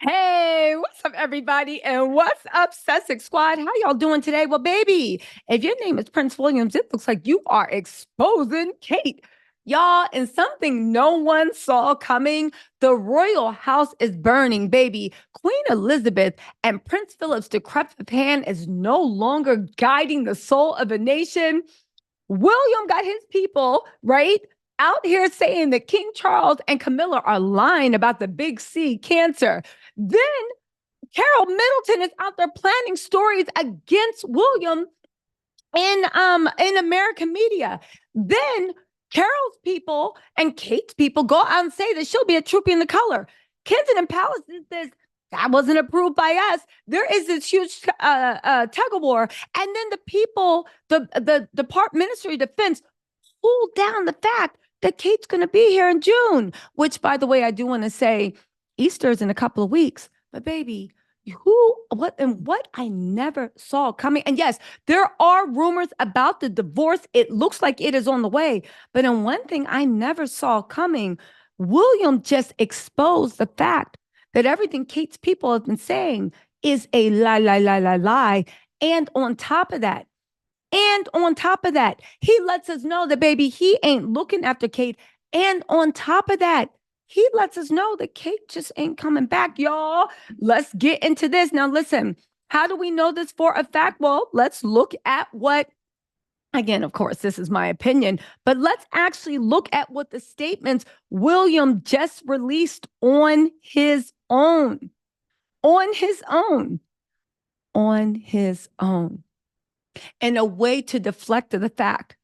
Hey, what's up, everybody? And what's up, Sussex Squad? How y'all doing today? Well, baby, if your name is Prince Williams, it looks like you are exposing Kate. Y'all, and something no one saw coming, the royal house is burning, baby. Queen Elizabeth and Prince Philip's decrepit hand is no longer guiding the soul of a nation. William got his people, right? Out here saying that King Charles and Camilla are lying about the big C cancer. Then Carol Middleton is out there planning stories against William in American media. Then Carol's people and Kate's people go out and say that she'll be a troopy in the color. Kensington Palace says that wasn't approved by us. There is this huge tug of war, and then the people, the Department Ministry of Defense, pulled down the fact that Kate's going to be here in June. Which, by the way, I do want to say, Easter is in a couple of weeks. But baby, what I never saw coming. And yes, there are rumors about the divorce. It looks like it is on the way. But in one thing I never saw coming, William just exposed the fact that everything Kate's people have been saying is a lie. And on top of that, he lets us know that, baby, he ain't looking after Kate. And on top of that, he lets us know that Kate just ain't coming back, y'all. Let's get into this. Now, listen, how do we know this for a fact? Well, let's look at what, again, of course, this is my opinion, but let's actually look at what the statements William just released on his own. On his own. On his own. In a way to deflect the fact.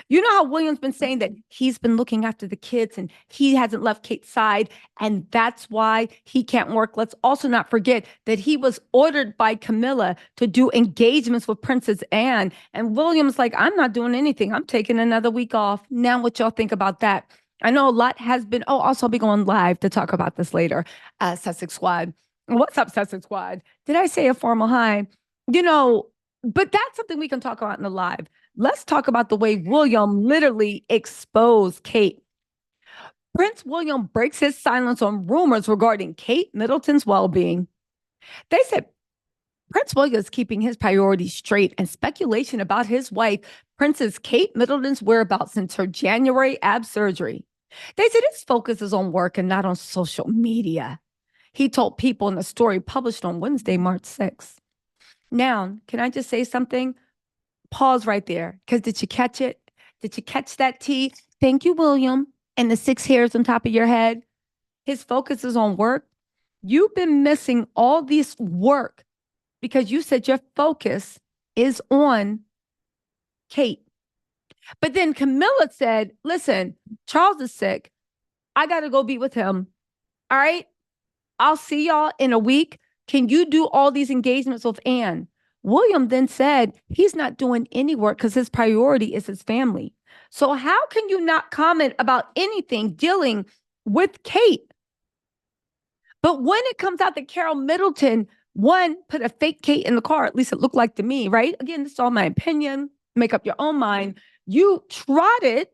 You know how William's been saying that he's been looking after the kids and he hasn't left Kate's side, and that's why he can't work. Let's also not forget that he was ordered by Camilla to do engagements with Princess Anne, and William's like, I'm not doing anything. I'm taking another week off. Now, what y'all think about that? I know a lot has been. Oh, also, I'll be going live to talk about this later. Sussex Squad. What's up, Sussex Squad? Did I say a formal hi? You know, but that's something we can talk about in the live. Let's talk about the way William literally exposed Kate. Prince William breaks his silence on rumors regarding Kate Middleton's well being. They said Prince William is keeping his priorities straight, and speculation about his wife, Princess Kate Middleton's whereabouts since her January ab surgery. They said his focus is on work and not on social media. He told People in a story published on Wednesday, March 6th. Now, can I just say something? Pause right there, because did you catch it? Did you catch that T? Thank you, William. And the 6 hairs on top of your head. His focus is on work. You've been missing all this work because you said your focus is on Kate. But then Camilla said, listen, Charles is sick. I got to go be with him. All right. I'll see y'all in a week. Can you do all these engagements with Anne? William then said he's not doing any work because his priority is his family. So how can you not comment about anything dealing with Kate? But when it comes out that Carol Middleton, one, put a fake Kate in the car, at least it looked like to me, right? Again, this is all my opinion. Make up your own mind. She trotted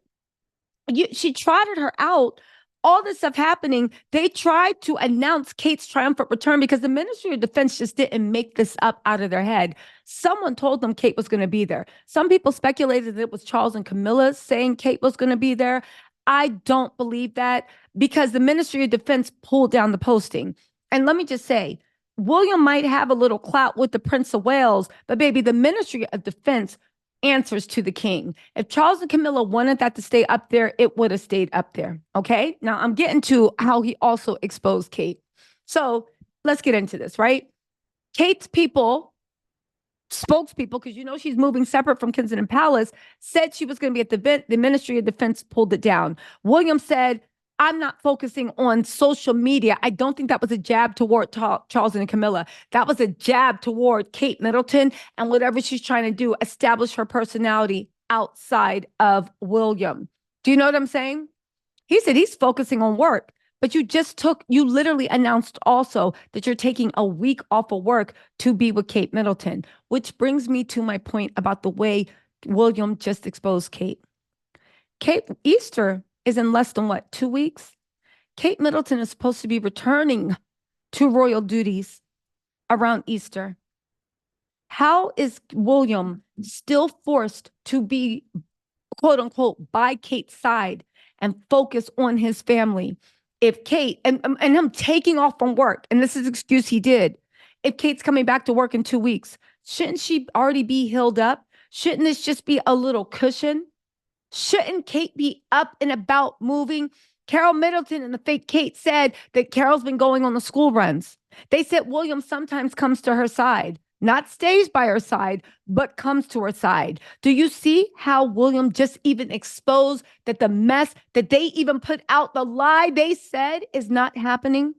her out, all this stuff happening. They tried to announce Kate's triumphant return because the Ministry of Defense just didn't make this up out of their head. Someone told them Kate was going to be there. Some people speculated that it was Charles and Camilla saying Kate was going to be there. I don't believe that because the Ministry of Defense pulled down the posting. And let me just say, William might have a little clout with the Prince of Wales, but baby, the Ministry of Defense answers to the king. If Charles and Camilla wanted that to stay up there, it would have stayed up there. Okay. Now I'm getting to how he also exposed Kate. So let's get into this, right? Kate's people, spokespeople, because you know she's moving separate from Kensington Palace, said she was going to be at the event. The Ministry of Defense pulled it down. William said, I'm not focusing on social media. I don't think that was a jab toward Charles and Camilla. That was a jab toward Kate Middleton and whatever she's trying to do, establish her personality outside of William. Do you know what I'm saying? He said he's focusing on work, but you literally announced also that you're taking a week off of work to be with Kate Middleton, which brings me to my point about the way William just exposed Kate. Easter is in less than 2 weeks? Kate Middleton is supposed to be returning to royal duties around Easter? How is William still forced to be, quote unquote, by Kate's side and focus on his family? If Kate and him taking off from work, and this is the excuse he did, if Kate's coming back to work in 2 weeks, shouldn't she already be healed up? Shouldn't this just be a little cushion? Shouldn't Kate be up and about moving? Carol Middleton and the fake Kate said that Carol's been going on the school runs. They said William sometimes comes to her side, not stays by her side, but comes to her side. Do you see how William just even exposed that the mess that they even put out, the lie they said is not happening?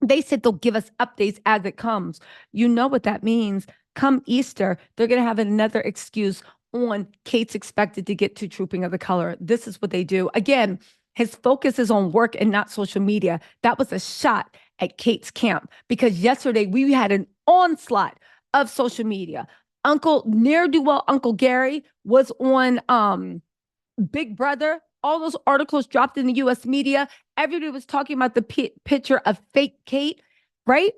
They said they'll give us updates as it comes. You know what that means. Come Easter, they're going to have another excuse on Kate's expected to get to Trooping of the Color. This is what they do. Again, his focus is on work and not social media. That was a shot at Kate's camp because yesterday we had an onslaught of social media. Uncle ne'er-do-well Uncle Gary was on Big Brother. All those articles dropped in the U.S. media. Everybody was talking about the picture of fake Kate, right?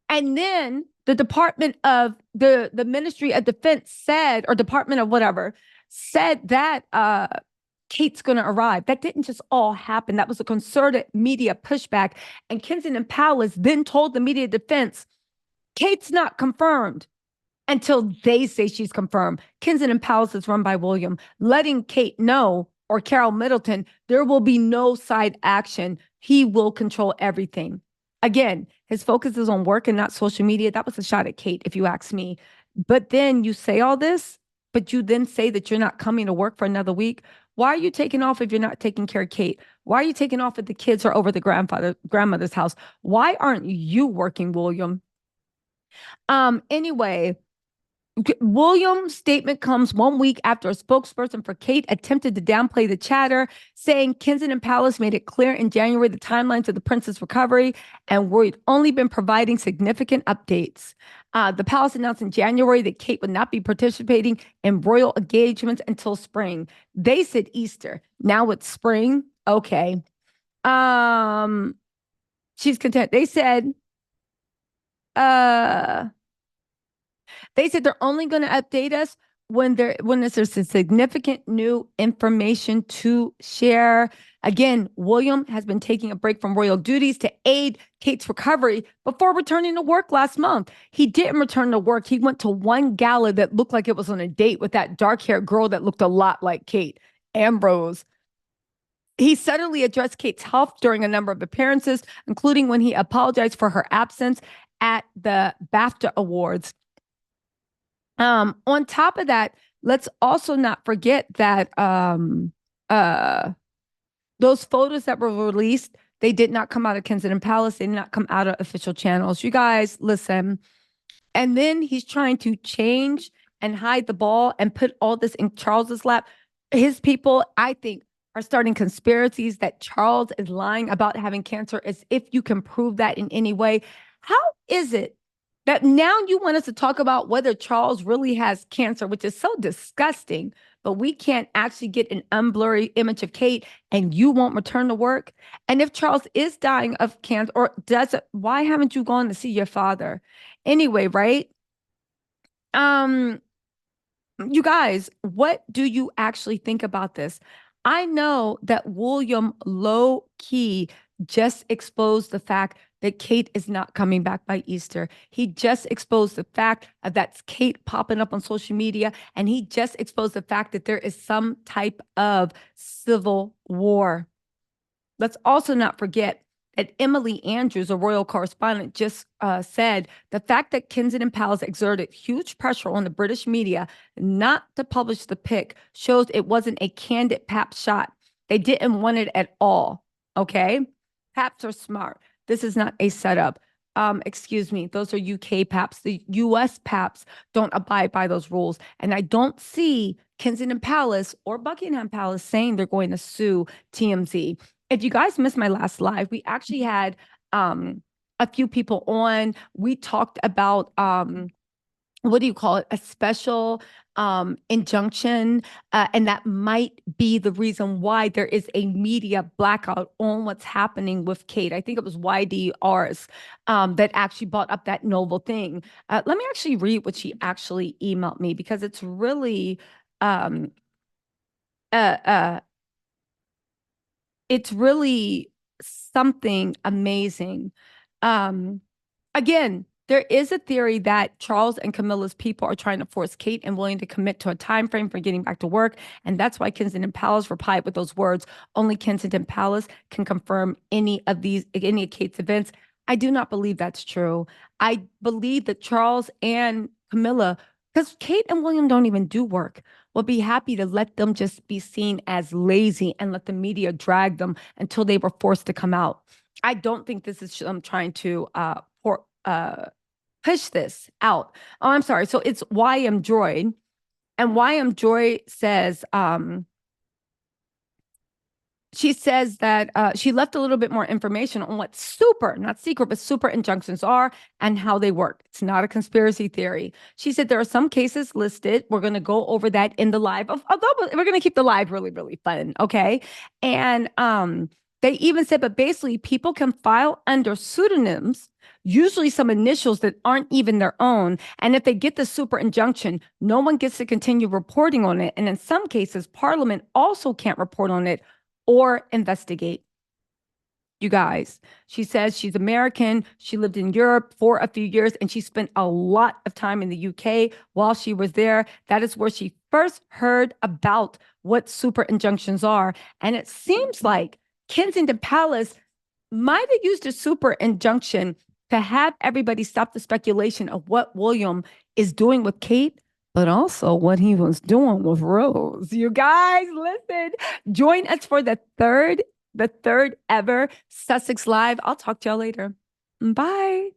And then the Department of the Ministry of Defense said, or Department of whatever, said that Kate's going to arrive. That didn't just all happen. That was a concerted media pushback. And Kensington Palace then told the media defense, Kate's not confirmed until they say she's confirmed. Kensington Palace is run by William, letting Kate know, or Carol Middleton, there will be no side action. He will control everything. Again, his focus is on work and not social media. That was a shot at Kate, if you ask me. But then you say all this, but you then say that you're not coming to work for another week. Why are you taking off if you're not taking care of Kate? Why are you taking off if the kids are over the grandmother's house? Why aren't you working, William? Anyway, William's statement comes 1 week after a spokesperson for Kate attempted to downplay the chatter, saying Kensington Palace made it clear in January the timelines of the prince's recovery and we'd only been providing significant updates. The palace announced in January that Kate would not be participating in royal engagements until spring. They said Easter. Now it's spring. Okay. She's content. They said they're only going to update us when there's a significant new information to share. Again, William has been taking a break from royal duties to aid Kate's recovery before returning to work last month. He didn't return to work. He went to one gala that looked like it was on a date with that dark-haired girl that looked a lot like Kate, Ambrose. He suddenly addressed Kate's health during a number of appearances, including when he apologized for her absence at the BAFTA Awards. On top of that, let's also not forget that those photos that were released, they did not come out of Kensington Palace. They did not come out of official channels. You guys, listen. And then he's trying to change and hide the ball and put all this in Charles's lap. His people, I think, are starting conspiracies that Charles is lying about having cancer as if you can prove that in any way. How is it that now you want us to talk about whether Charles really has cancer, which is so disgusting, but we can't actually get an unblurry image of Kate and you won't return to work? And if Charles is dying of cancer or doesn't, why haven't you gone to see your father? Anyway, right? You guys, what do you actually think about this? I know that William low key just exposed the fact that Kate is not coming back by Easter. He just exposed the fact of that's Kate popping up on social media, and he just exposed the fact that there is some type of civil war. Let's also not forget that Emily Andrews, a royal correspondent, just said the fact that Kensington Palace exerted huge pressure on the British media not to publish the pic shows it wasn't a candid pap shot. They didn't want it at all, okay? Paps are smart. This is not a setup. Excuse me, those are UK paps. The US paps don't abide by those rules. And I don't see Kensington Palace or Buckingham Palace saying they're going to sue TMZ. If you guys missed my last live, we actually had a few people on. We talked about what do you call it? A special injunction. And that might be the reason why there is a media blackout on what's happening with Kate. I think it was YDRs that actually brought up that novel thing. Let me actually read what she actually emailed me because it's really um, uh, uh, it's really something amazing. Um, Again, there is a theory that Charles and Camilla's people are trying to force Kate and William to commit to a time frame for getting back to work, and that's why Kensington Palace replied with those words. Only Kensington Palace can confirm any of Kate's events. I do not believe that's true. I believe that Charles and Camilla, because Kate and William don't even do work, will be happy to let them just be seen as lazy and let the media drag them until they were forced to come out. I don't think this is I'm trying to push this out. Oh, I'm sorry. So it's YM Droid, and YM Droid says she says that she left a little bit more information on what super, not secret, but super injunctions are and how they work. It's not a conspiracy theory. She said there are some cases listed. We're going to go over that in the live. Although we're going to keep the live really, really fun. Okay. And they even said, but basically, people can file under pseudonyms, usually some initials that aren't even their own. And if they get the super injunction, no one gets to continue reporting on it. And in some cases, Parliament also can't report on it or investigate. You guys, she says she's American. She lived in Europe for a few years and she spent a lot of time in the UK while she was there. That is where she first heard about what super injunctions are. And it seems like Kensington Palace might have used a super injunction to have everybody stop the speculation of what William is doing with Kate, but also what he was doing with Rose. You guys, listen, join us for the third ever Sussex Live. I'll talk to y'all later. Bye.